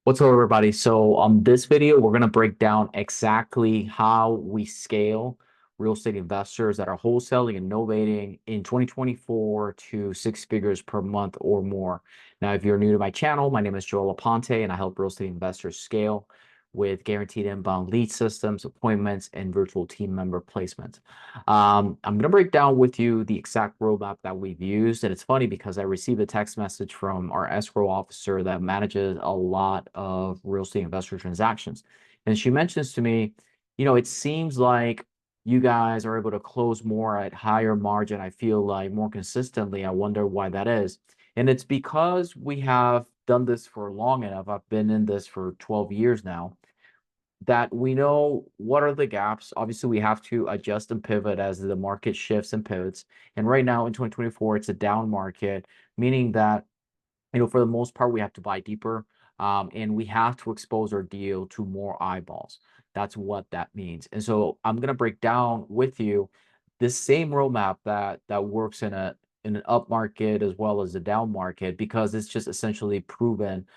What's up, everybody? So on this video, we're going to break down exactly how we scale real estate investors that are wholesaling and novating in 2024 to six figures per month or more. Now, if you're new to my channel, my name is Joel Aponte, and I help real estate investors scale with guaranteed inbound lead systems, appointments, and virtual team member placements. I'm going to break down with you the exact roadmap that we've used. And it's funny because I received a text message from our escrow officer that manages a lot of real estate investor transactions. And she mentions to me, it seems like you guys are able to close more at higher margin. I feel like more consistently. I wonder why that is. And it's because we have done this for long enough. I've been in this for 12 years now that we know what are the gaps. Obviously, we have to adjust and pivot as the market shifts and pivots. And right now in 2024, it's a down market, meaning that, for the most part, we have to buy deeper, and we have to expose our deal to more eyeballs. That's what that means. And so I'm going to break down with you this same roadmap that works in an up market as well as a down market because it's just essentially proven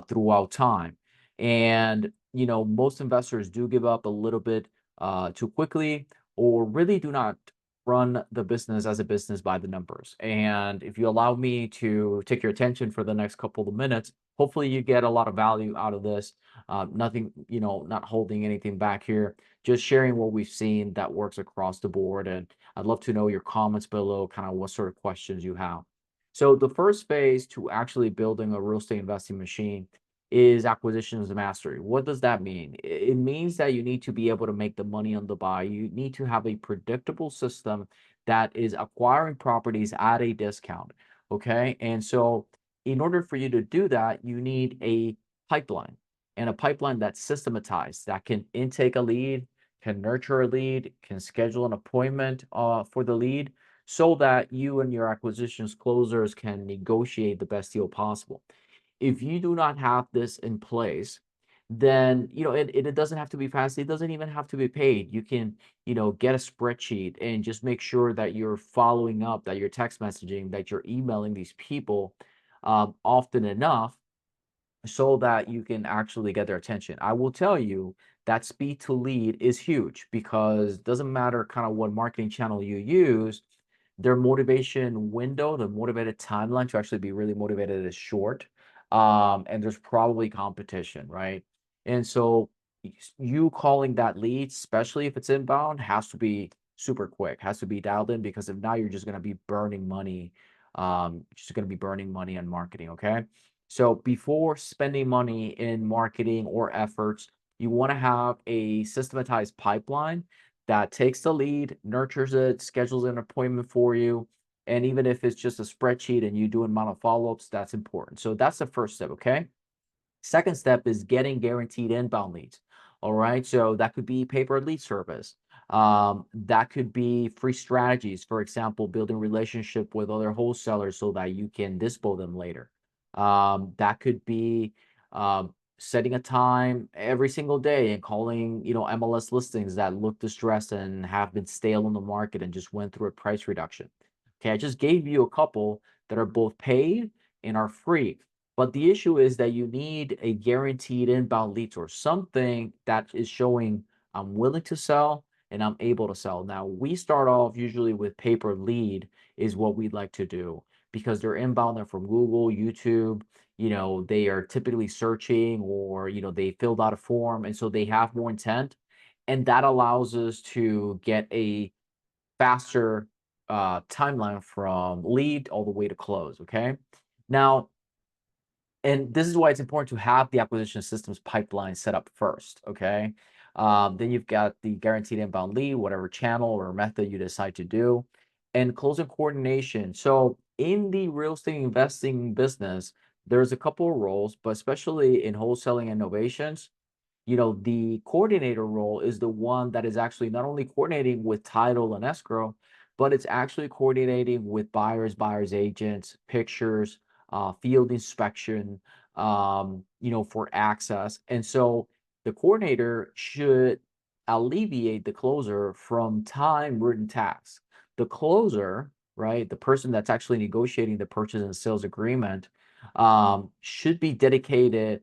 throughout time. And most investors do give up a little bit too quickly, or really do not run the business as a business by the numbers. And if you allow me to take your attention for the next couple of minutes, hopefully you get a lot of value out of this. Nothing, not holding anything back here, just sharing what we've seen that works across the board. And I'd love to know your comments below, kind of what sort of questions you have. So the first phase to actually building a real estate investing machine is acquisitions mastery. What does that mean? It means that you need to be able to make the money on the buy. You need to have a predictable system that is acquiring properties at a discount. Okay. And so, in order for you to do that, you need a pipeline, and a pipeline that's systematized, that can intake a lead, can nurture a lead, can schedule an appointment for the lead, so that you and your acquisitions closers can negotiate the best deal possible. If you do not have this in place, then it doesn't have to be fast. It doesn't even have to be paid. You can get a spreadsheet and just make sure that you're following up, that you're text messaging, that you're emailing these people often enough so that you can actually get their attention. I will tell you that speed to lead is huge, because it doesn't matter kind of what marketing channel you use, their motivation window, the motivated timeline to actually be really motivated is short. And there's probably competition, right? And so you calling that lead, especially if it's inbound, has to be super quick, has to be dialed in, because if not, you're just going to be burning money. Just going to be burning money on marketing. Okay. So before spending money in marketing or efforts, you want to have a systematized pipeline that takes the lead, nurtures it, schedules an appointment for you. And even if it's just a spreadsheet and you do an amount of follow-ups, that's important. So that's the first step, okay? Second step is getting guaranteed inbound leads. All right. So that could be paper lead service. That could be free strategies. For example, building relationship with other wholesalers so that you can dispo them later. That could be setting a time every single day and calling, MLS listings that look distressed and have been stale on the market and just went through a price reduction. Okay, I just gave you a couple that are both paid and are free. But the issue is that you need a guaranteed inbound lead or something that is showing I'm willing to sell and I'm able to sell. Now, we start off usually with paper lead is what we'd like to do, because they're inbound, they're from Google, YouTube, they are typically searching, or, they filled out a form. And so they have more intent. And that allows us to get a faster timeline from lead all the way to close. Okay. Now, and this is why it's important to have the acquisition systems pipeline set up first. Okay. Then you've got the guaranteed inbound lead, whatever channel or method you decide to do, and closing coordination. So in the real estate investing business, there's a couple of roles, but especially in wholesaling and novations, the coordinator role is the one that is actually not only coordinating with title and escrow, but it's actually coordinating with buyers agents, pictures, field inspection, for access. And so the coordinator should alleviate the closer from time written tasks. The closer, right, the person that's actually negotiating the purchase and sales agreement, should be dedicated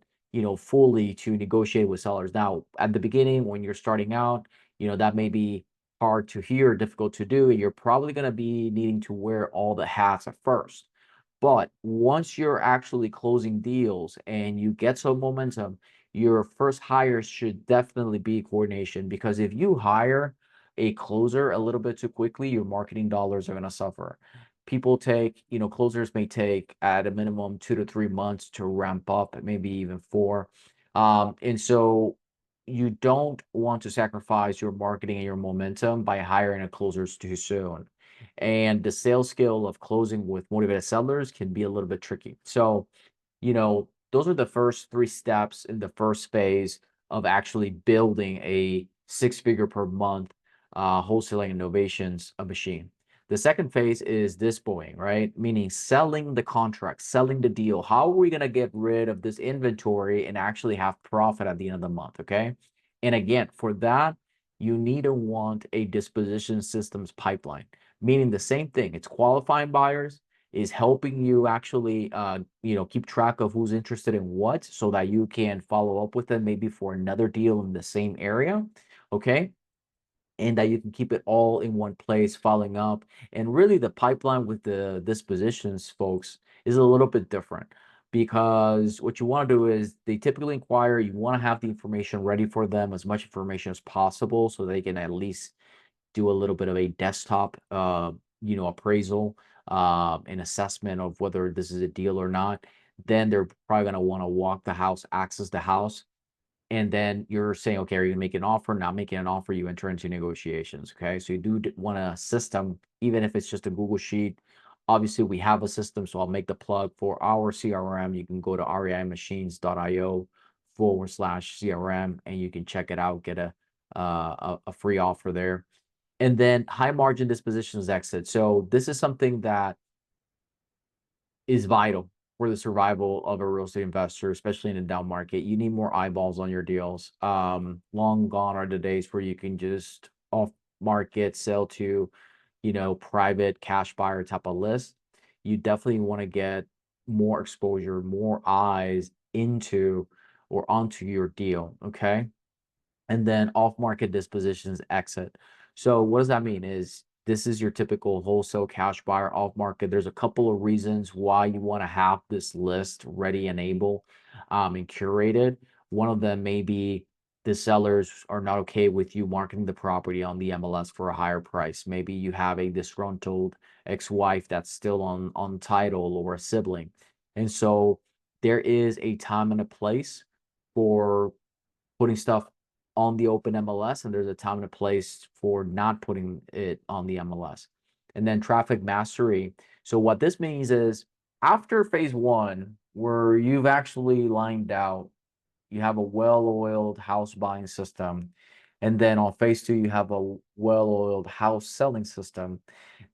fully to negotiate with sellers. Now, at the beginning, when you're starting out, that may be hard to hear, difficult to do, and you're probably going to be needing to wear all the hats at first. But once you're actually closing deals and you get some momentum, your first hire should definitely be coordination, because if you hire a closer a little bit too quickly, your marketing dollars are going to suffer. Closers may take at a minimum 2 to 3 months to ramp up, maybe even four. And so you don't want to sacrifice your marketing and your momentum by hiring a closers too soon. And the sales skill of closing with motivated sellers can be a little bit tricky. So, those are the first three steps in the first phase of actually building a six-figure per month wholesaling innovations a machine. The second phase is dispoing, right? Meaning selling the contract, selling the deal. How are we going to get rid of this inventory and actually have profit at the end of the month? Okay. And again, for that, you need to want a disposition systems pipeline, meaning the same thing. It's qualifying buyers, is helping you actually keep track of who's interested in what, so that you can follow up with them maybe for another deal in the same area. Okay. And that you can keep it all in one place, following up. And really, the pipeline with the dispositions folks is a little bit different, because what you want to do is they typically inquire, you want to have the information ready for them, as much information as possible, so they can at least do a little bit of a desktop appraisal, an assessment of whether this is a deal or not. Then they're probably going to want to walk the house, access the house, and then you're saying, okay, are you making an offer? Not making an offer, you enter into negotiations. Okay. So you do want a system, even if it's just a Google Sheet. Obviously, we have a system. So I'll make the plug for our CRM. You can go to reimachines.io/CRM and you can check it out, get a free offer there. And then high margin dispositions exit. So this is something that is vital for the survival of a real estate investor, especially in a down market. You need more eyeballs on your deals. Long gone are the days where you can just off market sell to, private cash buyer type of list. You definitely want to get more exposure, more eyes into or onto your deal. Okay. And then off-market dispositions exit. So what does that mean? Is this is your typical wholesale cash buyer off market. There's a couple of reasons why you want to have this list ready and able, and curated. One of them may be the sellers are not okay with you marketing the property on the MLS for a higher price. Maybe you have a disgruntled ex-wife that's still on title, or a sibling. And so there is a time and a place for putting stuff on the open MLS, and there's a time and a place for not putting it on the MLS. And then traffic mastery. So what this means is, after phase one, where you've actually lined out, you have a well-oiled house buying system, and then on phase two, you have a well-oiled house selling system.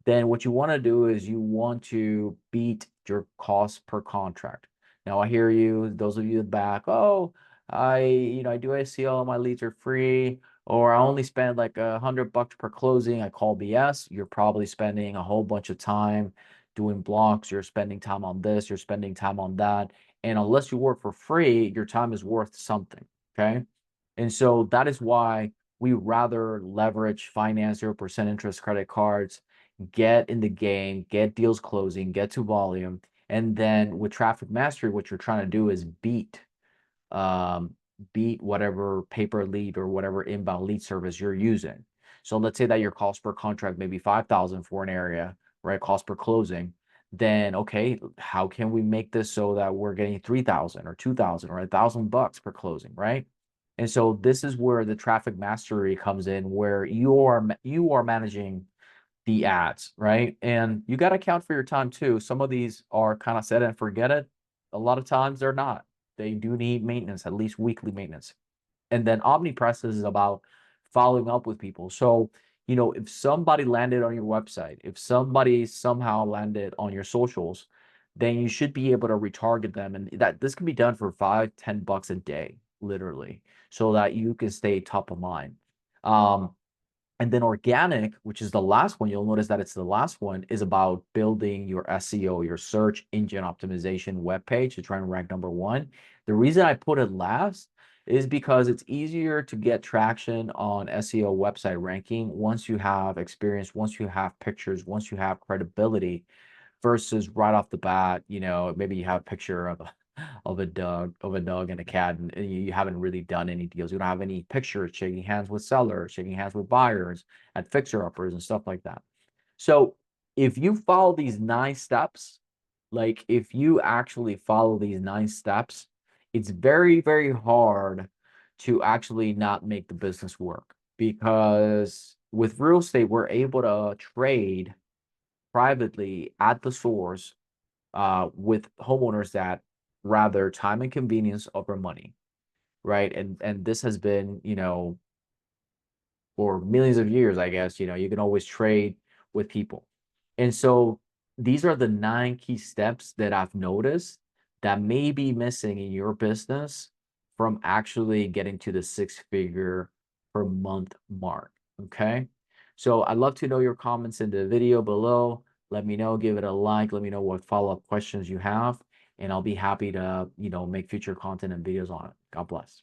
Then what you want to do is you want to beat your cost per contract. Now I hear you, those of you in the back, oh, I do ACL, my leads are free, or I only spend like $100 per closing. I call BS. You're probably spending a whole bunch of time doing blocks. You're spending time on this, you're spending time on that. And unless you work for free, your time is worth something. Okay. And so that is why we rather leverage finance 0% interest credit cards, get in the game, get deals closing, get to volume. And then with traffic mastery, what you're trying to do is um, beat whatever paper lead or whatever inbound lead service you're using. So let's say that your cost per contract may be 5,000 for an area, right? Cost per closing. Then, okay, how can we make this so that we're getting 3,000 or 2,000 or $1,000 per closing, right? And so this is where the traffic mastery comes in, where you are managing the ads, right? And you got to account for your time too. Some of these are kind of set and forget it. A lot of times they're not. They do need maintenance, at least weekly maintenance. And then omnipress is about following up with people. So, if somebody landed on your website, if somebody somehow landed on your socials, then you should be able to retarget them. And that this can be done for $5, $10 a day, literally, so that you can stay top of mind. Um, And then organic, which is the last one, you'll notice that it's the last one, is about building your SEO, your search engine optimization webpage to try and rank number one. The reason I put it last is because it's easier to get traction on SEO website ranking once you have experience, once you have pictures, once you have credibility versus right off the bat, maybe you have a picture of a dog and a cat, and you haven't really done any deals. You don't have any pictures shaking hands with sellers, shaking hands with buyers, at fixer-uppers and stuff like that. So if you follow these 9 steps, like if you actually follow these 9 steps, it's very, very hard to actually not make the business work because with real estate, we're able to trade privately at the source with homeowners that rather time and convenience over money, right? And this has been, for millions of years, I guess, you can always trade with people. And so these are the 9 key steps that I've noticed that may be missing in your business from actually getting to the 6 figure per month mark. Okay. So I'd love to know your comments in the video below. Let me know, give it a like, let me know what follow-up questions you have, and I'll be happy to, make future content and videos on it. God bless.